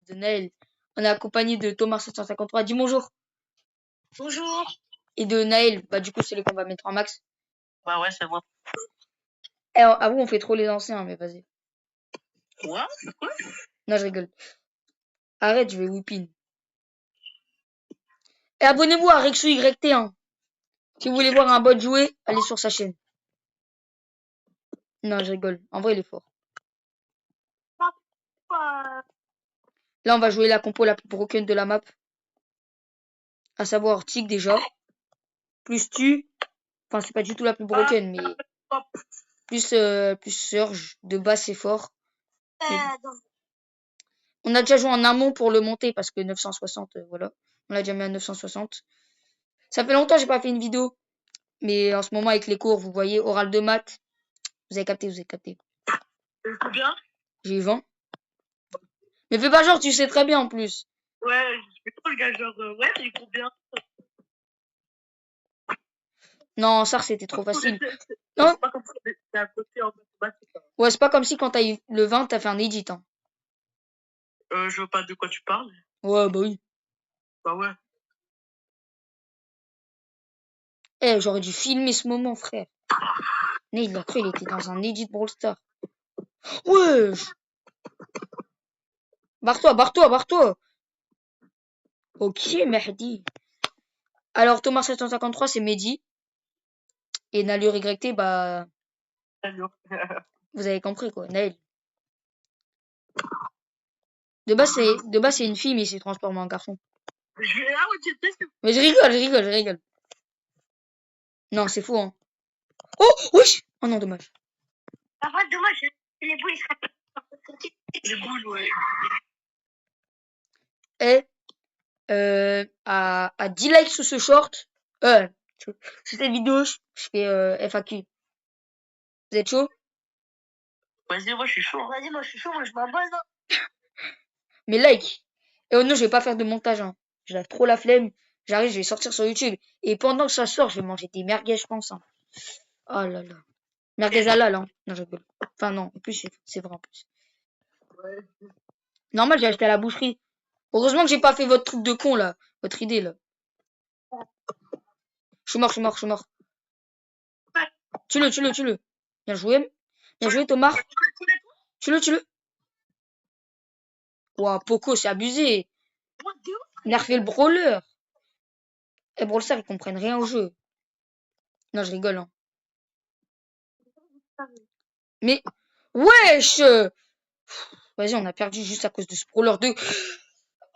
de Naël. On est accompagné de Thomas 753. Dis bonjour. Bonjour. Et de Naël. Bah, du coup, c'est les qu'on va mettre en max. Bah ouais, c'est moi. Eh, avoue, on fait trop les anciens, mais vas-y. Quoi? Non, je rigole. Arrête, je vais whippin. Et abonnez-vous à Rexou YT1. Si vous voulez voir un bot jouer, allez sur sa chaîne. Non, je rigole. En vrai, il est fort. Là, on va jouer la compo la plus broken de la map. À savoir Tic déjà. Plus tu. Enfin, c'est pas du tout la plus broken, mais plus Surge. De base, c'est fort. Mais on a déjà joué en amont pour le monter parce que 960, voilà. On l'a déjà mis à 960. Ça fait longtemps que j'ai pas fait une vidéo. Mais en ce moment, avec les cours, vous voyez, oral de maths. Vous avez capté, vous avez capté. Combien? J'ai eu 20. Mais fais pas genre, tu sais très bien en plus. Ouais, je fais trop le gars, genre, ouais, j'ai combien? Non, ça, c'était trop facile. Non? Non. C'est pas comme ça, c'est à côté en mathématiques. Ouais, c'est pas comme si quand t'as eu le 20, t'as fait un edit. Hein. Je vois pas de quoi tu parles. Ouais, bah oui. Bah ouais. Eh, j'aurais dû filmer ce moment, frère. Mais il a cru, il était dans un edit Brawl Stars. Wesh. Barre-toi, barre-toi, barre-toi. Ok, Mehdi. Alors, Thomas 753, c'est Mehdi. Et Nalur YT, bah, vous avez compris, quoi. Naël. De base, c'est une fille, mais il s'est transformé en garçon. Mais je rigole, je rigole, je rigole. Non, c'est fou, hein. Oh, wesh. Oh non, dommage. En fait, dommage, les boules, ils seraient... Les boules, ouais. Et, à 10 likes sous ce short, sur cette vidéo, je fais FAQ. Vous êtes chaud? Vas-y, moi, je suis chaud. Vas-y, moi, je suis chaud, moi, je m'abonne. Mais like. Et oh non, je vais pas faire de montage, hein. J'ai trop la flemme. J'arrive, je vais sortir sur YouTube. Et pendant que ça sort, je vais manger des merguez, je pense. Hein. Oh là là. Merguez halal, hein. Non, je rigole. Enfin, non. En plus, c'est vrai, en plus. Ouais. Normal, j'ai acheté à la boucherie. Heureusement que j'ai pas fait votre truc de con, là. Votre idée, là. Je suis mort, je suis mort, je suis mort. Tue-le, tue-le, tue-le. Bien joué. Bien joué, Thomas. Tue-le, tue-le. Ouah, Poco, c'est abusé. Nerfez le brawler. Eh, Brawl Stars, ils comprennent rien au jeu. Non, je rigole, hein. Mais, wesh! Vas-y, on a perdu juste à cause de ce brawler de...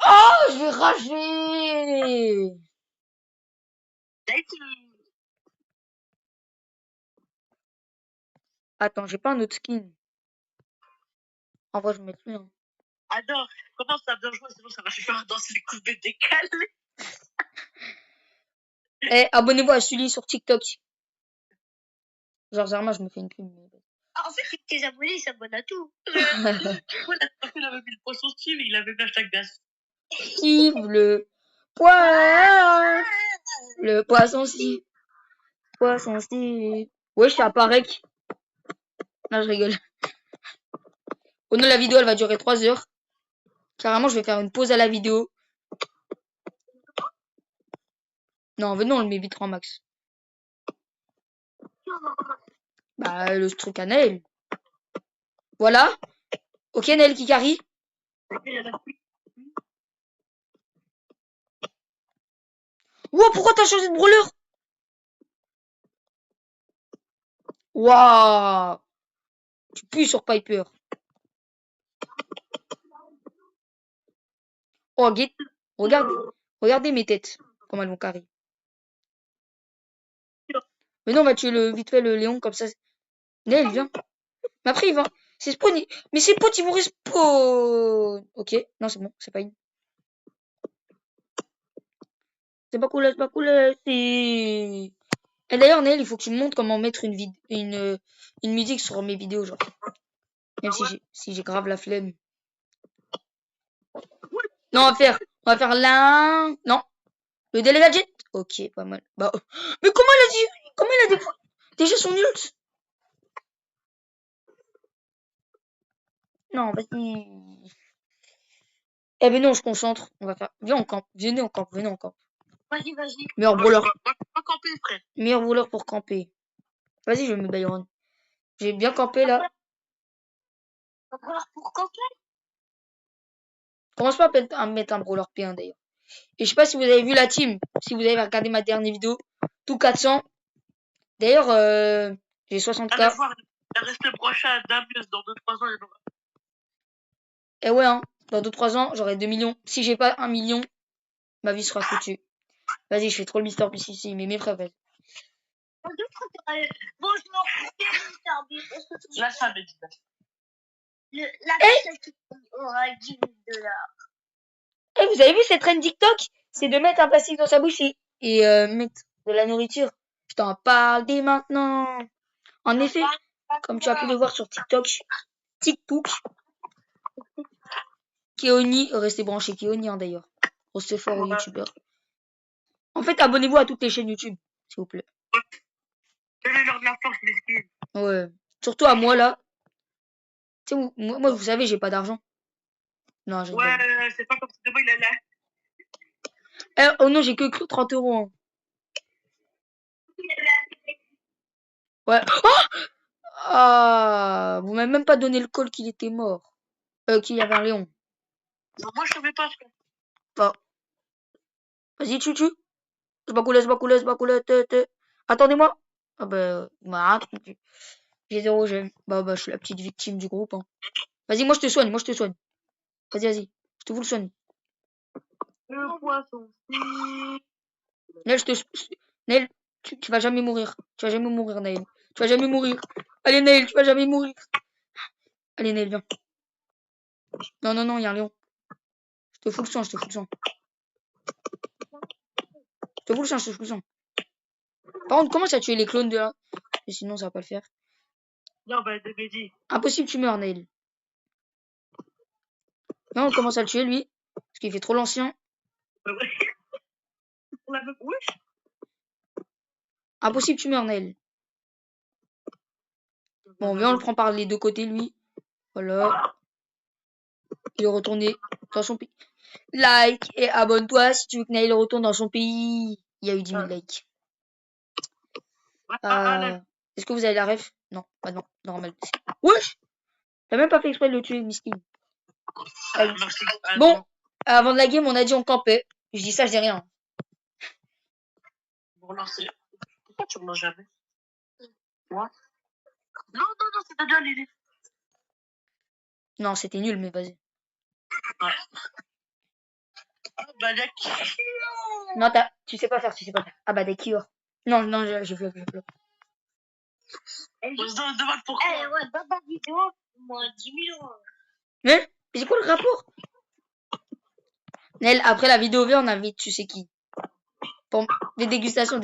Oh, je vais rager! Attends, j'ai pas un autre skin. En vrai, je vais mettre lui. Hein. Adore, comment ça bien jouer, sinon ça va faire danser les coups de décalé. Eh, abonnez-vous à Sully sur TikTok. Genre, Zarma, je me fais une pub. Mais... Ah, en fait, tes abonnés, ils s'abonnent à tout. Moi, la personne, il avait mis le poisson Steve et il avait mis hashtag glace. Steve, le poisson. Le poisson Steve. Poisson Steve. Ouais, je suis à Parec. Non, je rigole. Oh non, la vidéo, elle va durer 3 heures. Carrément, je vais faire une pause à la vidéo. Non, venons, on le met vite en max. Bah, le truc à Naël. Voilà. Ok, Naël qui carry. Wow, pourquoi t'as changé de brawler? Waouh. Tu pues sur Piper. Oh, regardez mes têtes. Comment elles vont carry. Mais non, on va tuer vite fait le Léon comme ça. Naël, viens. Mais après, il va. C'est spawn. Mais ses potes, ils vont respawn. Ok. Non, c'est bon. C'est pas une. C'est pas cool, c'est pas cool. C'est. Et d'ailleurs, Naël, il faut que tu me montres comment mettre une musique sur mes vidéos, genre. Même si j'ai grave la flemme. Non, on va faire l'un. Non. Le délai gadget. Ok, pas mal. Bah, mais comment il a déjà son ult? Non, vas-y. Eh ben non, on se concentre. On va faire. Viens, on campe. Venez, on campe. Venez, on campe. Vas-y. Meilleur brawler. Va camper, frère. Meilleur brawler pour camper. Vas-y, je mets Byron. J'ai bien campé là. Va falloir pour camper. Commence pas à me mettre un brawler P1 d'ailleurs. Et je sais pas si vous avez vu la team. Si vous avez regardé ma dernière vidéo. Tout 400. D'ailleurs, j'ai 60K. Allez voir, il reste le prochain Damius dans 2-3 ans. Il y en aura. Et ouais, hein. Dans 2-3 ans, j'aurai 2 millions. Si j'ai pas 1 million, ma vie sera foutue. Vas-y, je fais trop le Mister Beast ici. Mais mes frères, vas-y. Bonjour, Mr. Beast. Est-ce que tu Là, ça veut dire. la personne qui aura 10 $. Eh, vous avez vu cette trend TikTok? C'est de mettre un plastique dans sa bouche et mettre de la nourriture. Je t'en parle dès maintenant. En effet, comme tu as pu le voir sur TikTok, Keoni, restez branché Keoni hein, d'ailleurs. Restez fort aux youtubeurs. En fait, abonnez-vous à toutes les chaînes YouTube, s'il vous plaît. Donnez-leur de la force, les skins. Ouais. Surtout à moi là. Tu sais, moi, vous savez, j'ai pas d'argent. Non, j'ai Ouais, c'est pas comme si demain il est là. Oh non, j'ai que 30 euros. Hein. Ouais. Oh ah, vous m'avez même pas donné le call qu'il était mort. Qu'il y avait un Léon. Non, moi je savais pas, frère. Oh. Vas-y, tu. C'est pas cool. Attendez-moi. Ah bah, j'ai 0 j'aime. Bah, je suis la petite victime du groupe. Hein. Vas-y, moi je te soigne. Vas-y. Je te vous le soigne. Le poisson. Nel, tu vas jamais mourir. Tu vas jamais mourir, Naël. Tu vas jamais mourir. Allez, Naël, tu vas jamais mourir. Allez, Naël, viens. Non, il y a un lion. Je te fous le sang. Je te fous le sang. Par contre, comment ça tuer les clones de là? Et sinon, ça va pas le faire. Non, bah, de Mehdi. Impossible, tu meurs, Naël. Non, on commence à le tuer, lui. Parce qu'il fait trop l'ancien. Pour la même. Wesh. Impossible, tu meurs, Naël. Bon, viens, on le prend par les deux côtés, lui. Voilà. Il est retourné dans son pays. Like et abonne-toi si tu veux que Naël retourne dans son pays. Il y a eu 10 000 likes. Est-ce que vous avez la ref? Non, bah non, normal. Wesh! T'as même pas fait exprès de le tuer, miskin. Bon, avant de la game, on a dit on campait. Je dis ça, je dis rien. Bon, non, c'est. Pourquoi tu manges jamais? Moi? Non, c'était bien l'idée. Non, c'était nul, mais vas-y. Ouais. Bah, d'accord. Non, tu sais pas faire. Ah bah, des Kior. Non, j'ai fait. On se demande pourquoi. Eh ouais, dans ta vidéo, moi, 10 000 euros. Mais c'est quoi le rapport? Nel, après la vidéo V, on invite tu sais qui. Pour des dégustations.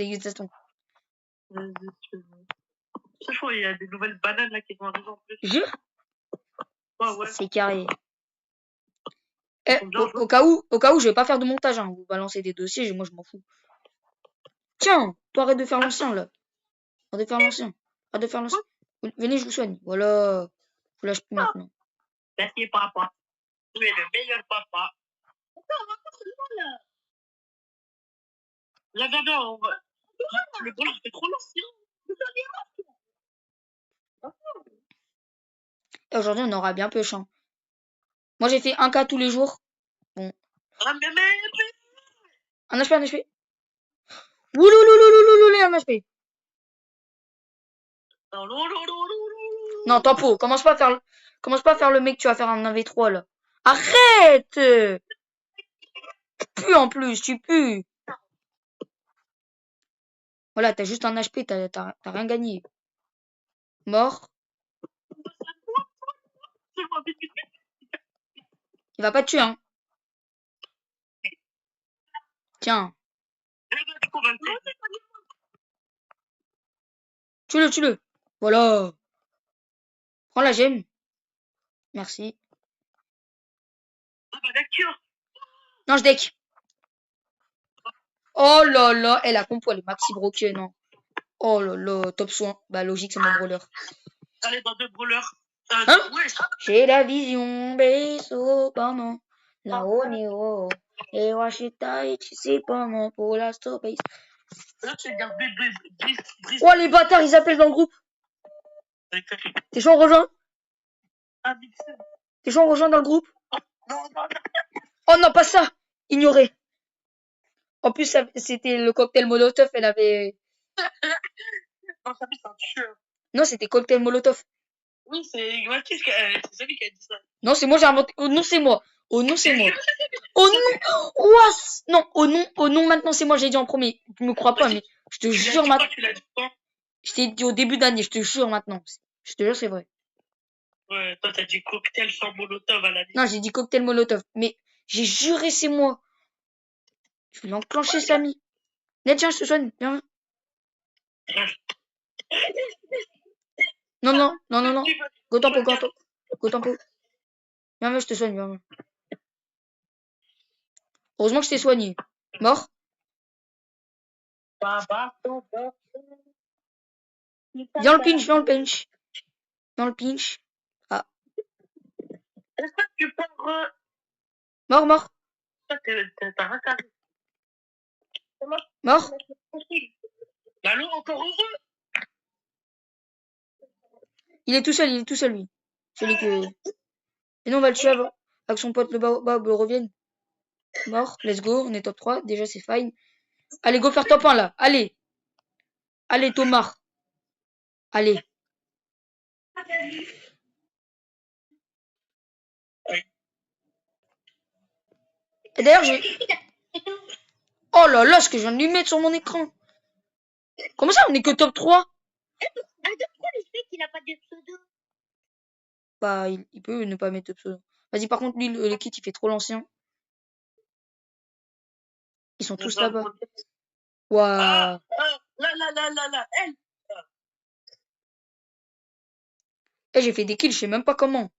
C'est chaud, il y a des nouvelles bananes là qui vont arriver en plus. Jure? Ouais. C'est carré. Au cas où, je vais pas faire de montage. Hein. Vous balancez des dossiers, moi je m'en fous. Tiens, toi arrête de faire l'ancien là. Arrête de faire l'ancien. Venez, je vous soigne. Voilà. Je vous lâche plus maintenant. Merci papa. Tu es le meilleur papa. Là, le bol fait trop l'ancien. Et aujourd'hui, on aura bien peu champ. Moi, j'ai fait 1K tous les jours. Bon. Un HP. Wouloulouloulouloulou, un HP. Non, tempo. Commence pas à faire le mec, tu vas faire un 1v3 là. Arrête! Tu pues en plus, tu pues. Voilà, t'as juste un HP, t'as rien gagné. Mort. Il va pas te tuer, hein. Tiens. Tue-le. Voilà. Prends la gemme. Merci. Non, je deck. Oh là là. Elle a compo, elle est maxi broken. Hein. Oh là là. Top soin. Bah, logique, c'est mon brawler. Allez, dans 2 brawlers. Hein? J'ai la vision. Beso, pardon. La Oniro. Et Washita et Chisipamo pour la stopper. Là, tu regardes Brice. Oh, les bâtards, ils appellent dans le groupe. T'es chaud, on rejoint? T'es chaud, on rejoint dans le groupe? Non, non, non. Oh non, pas ça. Ignoré. En plus, c'était le cocktail Molotov, elle avait... Non, Samy, c'est un tueur. Non, c'était cocktail Molotov. Oui, c'est Mathis, c'est Samy qui a dit ça. Non, c'est moi, j'ai inventé. Oh non, c'est moi. Oh non, c'est moi. Oh non. Ouas. Non, oh non, maintenant c'est moi, j'ai dit en premier. Tu me crois pas, mais je te jure maintenant. Tu l'as dit quand? Je t'ai dit au début d'année, je te jure maintenant. Je te jure, c'est vrai. Ouais, toi, t'as dit cocktail sans molotov à la limite. Non, j'ai dit cocktail Molotov. Mais j'ai juré, c'est moi. Je vais l'enclencher, Samy. Net, tiens, je te soigne. Viens. Non, non, non, non, non. Go tempo, go tempo. Go tempo. Viens, viens, je te soigne. Viens, viens. Heureusement que je t'ai soigné. Mort. Viens le pinch, viens le pinch. Viens le pinch. Ah. Est-ce que tu peux Mort, mort. T'as rien carré. Mort. Allô, encore heureux? Il est tout seul, lui. Celui que... Et non, on va le tuer avant que son pote le Bob revienne. Mort, let's go, on est top 3. Déjà, c'est fine. Allez, go faire top 1, là. Allez. Allez, Thomas. Allez. Et d'ailleurs, j'ai... Oh là là, ce que je viens de lui mettre sur mon écran. Comment ça, on est que top 3? Pourquoi le fait qu'il a pas de pseudo? Bah, il peut ne pas mettre de pseudo. Vas-y, par contre, lui, le kit, il fait trop l'ancien. Ils sont tous là-bas. Waouh. Là, elle. Eh, j'ai fait des kills, je sais même pas comment.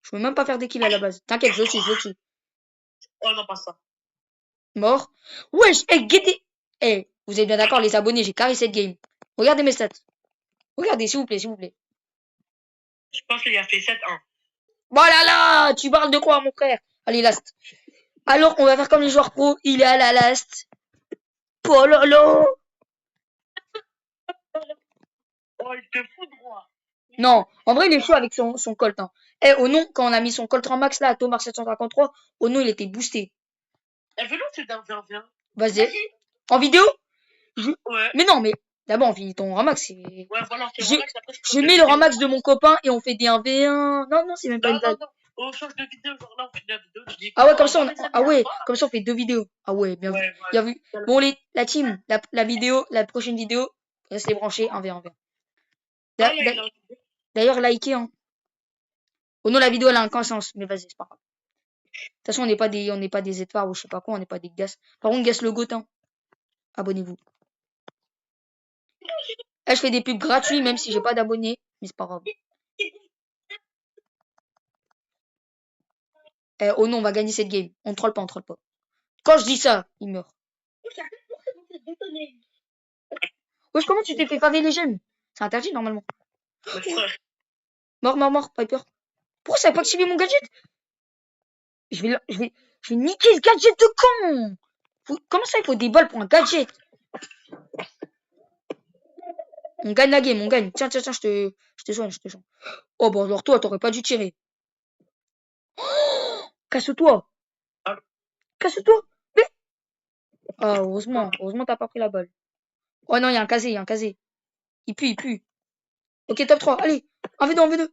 Je peux même pas faire des kills à la base. T'inquiète, je le tue. Oh non, pas ça. Mort. Wesh, eh, guettez. Eh, vous êtes bien d'accord, les abonnés, j'ai carré cette game. Regardez mes stats. Regardez, s'il vous plaît, s'il vous plaît. Je pense qu'il a fait 7-1. Voilà là, tu parles de quoi, mon frère? Allez, last. Alors, on va faire comme les joueurs pro. Il est à la last. Pololo. Oh, il te fout droit. Non, en vrai, il est chaud avec son Colt. Hein. Eh, au nom, quand on a mis son Colt en max là, à Tomar 753, au nom, il était boosté. Eh, fais-le, c'est d'un viens. Vas-y. En vidéo? Ouais. Mais non, mais d'abord, on finit ton Ramax. Ouais, voilà, on fait Je, Ramax, après, je mets le Ramax de mon copain et on fait des 1v1. Non, non, c'est même pas une blague. Non. On change de vidéo, genre là, on fait de la vidéo. Ah ouais, comme ça, comme ça, on fait 2 vidéos. Ah ouais, bien vu. Ouais, Bien vu. Bon, la team, la vidéo, la prochaine vidéo, restez branchés 1v1. D'ailleurs, likez, hein. Oh non, la vidéo, elle a un sens, mais vas-y, c'est pas grave. De toute façon, on n'est pas des étoiles ou je sais pas quoi, on n'est pas des gas. Par contre, gas le gotin. Abonnez-vous. Là, je fais des pubs gratuits, même si j'ai pas d'abonnés, mais c'est pas grave. Oh non, on va gagner cette game. On troll pas. Quand je dis ça, il meurt. Wesh, comment tu t'es fait faver les gemmes? C'est interdit, normalement. Mort, Piper. Pourquoi ça n'a pas activé mon gadget? Je vais niquer le gadget de con. Comment ça, il faut des balles pour un gadget? On gagne la game, on gagne. Tiens, je te soigne. Oh, bon, alors toi, t'aurais pas dû tirer. Oh, casse-toi. Casse-toi. Mais... Ah, heureusement, t'as pas pris la balle. Oh non, il y a un casé. Il pue. Ok, top 3, allez. 1v2.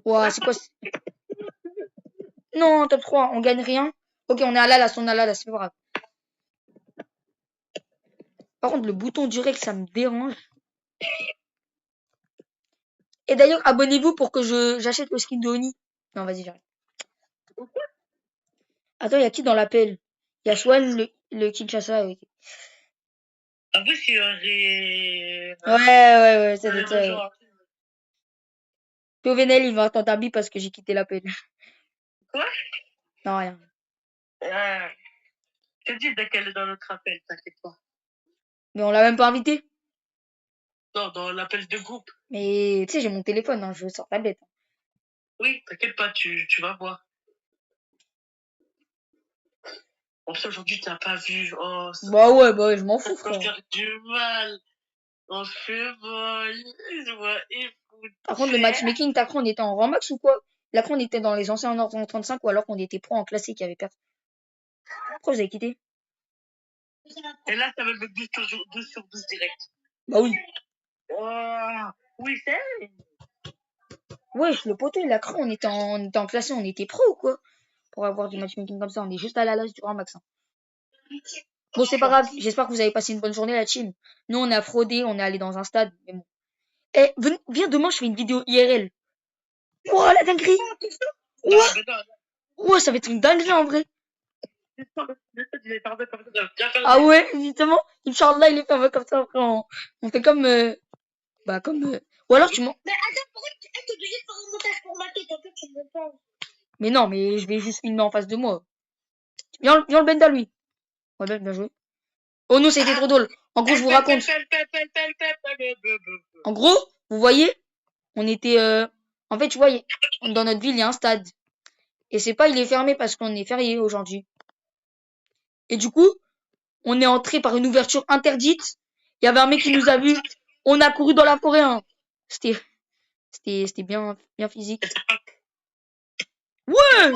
Ouah, c'est quoi? Non, top 3, on gagne rien. Ok, on est à la c'est pas grave. Par contre, le bouton direct, ça me dérange. Et d'ailleurs, abonnez-vous pour que j'achète le skin de Oni. Non, vas-y, j'arrête. Attends, il y a qui dans l'appel? Il y a Swan, le Kinshasa. Okay. En plus, il y aurait... Ouais, c'est ça. Povenel, il va entendre un bip parce que j'ai quitté l'appel. Quoi? Non, rien. Je te dis dès qu'elle est dans notre appel, t'inquiète pas. Mais on l'a même pas invité. Non, dans l'appel de groupe. Mais tu sais, j'ai mon téléphone, hein, je sors tablette. Oui, t'inquiète pas, tu vas voir. En plus, aujourd'hui, t'as pas vu. Oh, ça Bah ouais, je m'en fous, va frère. faire du mal. On se fait mal. Je vois Par contre, le matchmaking, t'as cru on était en rang max ou quoi? Là, on était dans les anciens ordres en 35 ou alors qu'on était pro en classique, il y avait personne. Pourquoi vous avez quitté? Et là, ça va me 12 sur 12 direct. Bah oui. Oh, oui, c'est. Wesh, le poteau, il a cru on était en classé, on était pro ou quoi? Pour avoir du matchmaking comme ça, on est juste à la lase du rang max. Hein. Bon, c'est pas grave, j'espère que vous avez passé une bonne journée, la team. Nous, on a fraudé, on est allé dans un stade, mais bon. Eh, viens demain, je fais une vidéo IRL. Ouah, la dinguerie! Ouah, ça va être une dinguerie en vrai. Ah ouais, justement, Inch'Allah, il est fermé comme ça. Après, on fait comme. Ou alors tu m'en. Mais attends, pourquoi tu es obligé de faire un montage pour ma tête? En fait, tu veux pas. Mais non, mais je vais juste filmer en face de moi. Viens le Benda, lui. Ouais, bien joué. Oh non, c'était trop drôle. En gros, je vous raconte. En gros, vous voyez, on était. En fait, tu vois, dans notre ville, il y a un stade. Et c'est pas, il est fermé parce qu'on est férié aujourd'hui. Et du coup, on est entré par une ouverture interdite. Il y avait un mec qui nous a vus. On a couru dans la forêt. Hein. C'était bien physique. Ouais!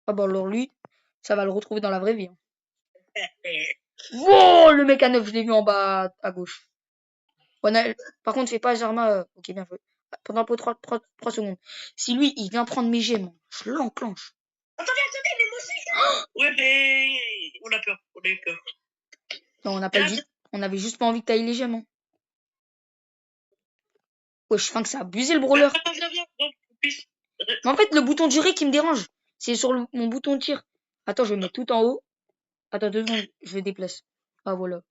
Ah bah alors lui, ça va le retrouver dans la vraie vie. Hein. Wow, le mec à 9, je l'ai vu en bas à gauche. Par contre, fais pas Jarma. Ok, bien joué. Pendant un peu 3 secondes. Si lui, il vient prendre mes gemmes, je l'enclenche. Attendez, mais moi aussi. Ouais, mais on a peur. Non, on n'a pas dit. On avait juste pas envie de tailler les gemmes. Hein. Ouais, je pense que ça a abusé le brawler. Mais en fait, le bouton durée qui me dérange, c'est sur mon bouton de tir. Attends, je vais mettre tout en haut. Attends 2 secondes, je le déplace. Ah voilà.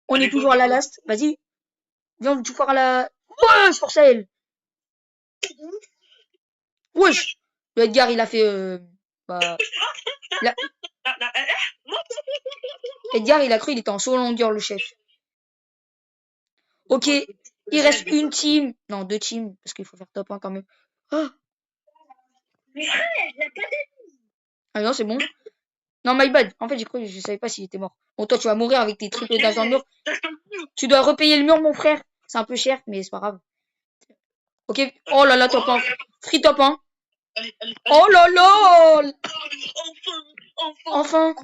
On est toujours à la last. Vas-y. Viens, tu pars à la. Wesh, force à elle. Wesh. Le Edgar, il a fait. Edgar, il a cru il était en solo longueur, le chef. Ok. Il reste une team. Non, 2 teams. Parce qu'il faut faire top 1 quand même. Oh. Mais frère, il a pas d'amis. Ah non, c'est bon. Non, my bad. En fait, j'ai cru, je savais pas s'il était mort. Bon, toi, tu vas mourir avec tes triples dash dans le mur. Tu dois repayer le mur, mon frère. C'est un peu cher, mais c'est pas grave. Ok. Oh là là, top 1. Free top 1. Oh là là. Enfin.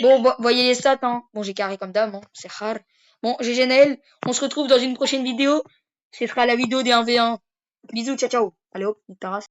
Bon, voyez les stats, hein. Bon, j'ai carré comme dame, hein. C'est rare. Bon, GGNL, on se retrouve dans une prochaine vidéo. Ce sera la vidéo des 1v1. Bisous, ciao, ciao. Allez hop, une taras.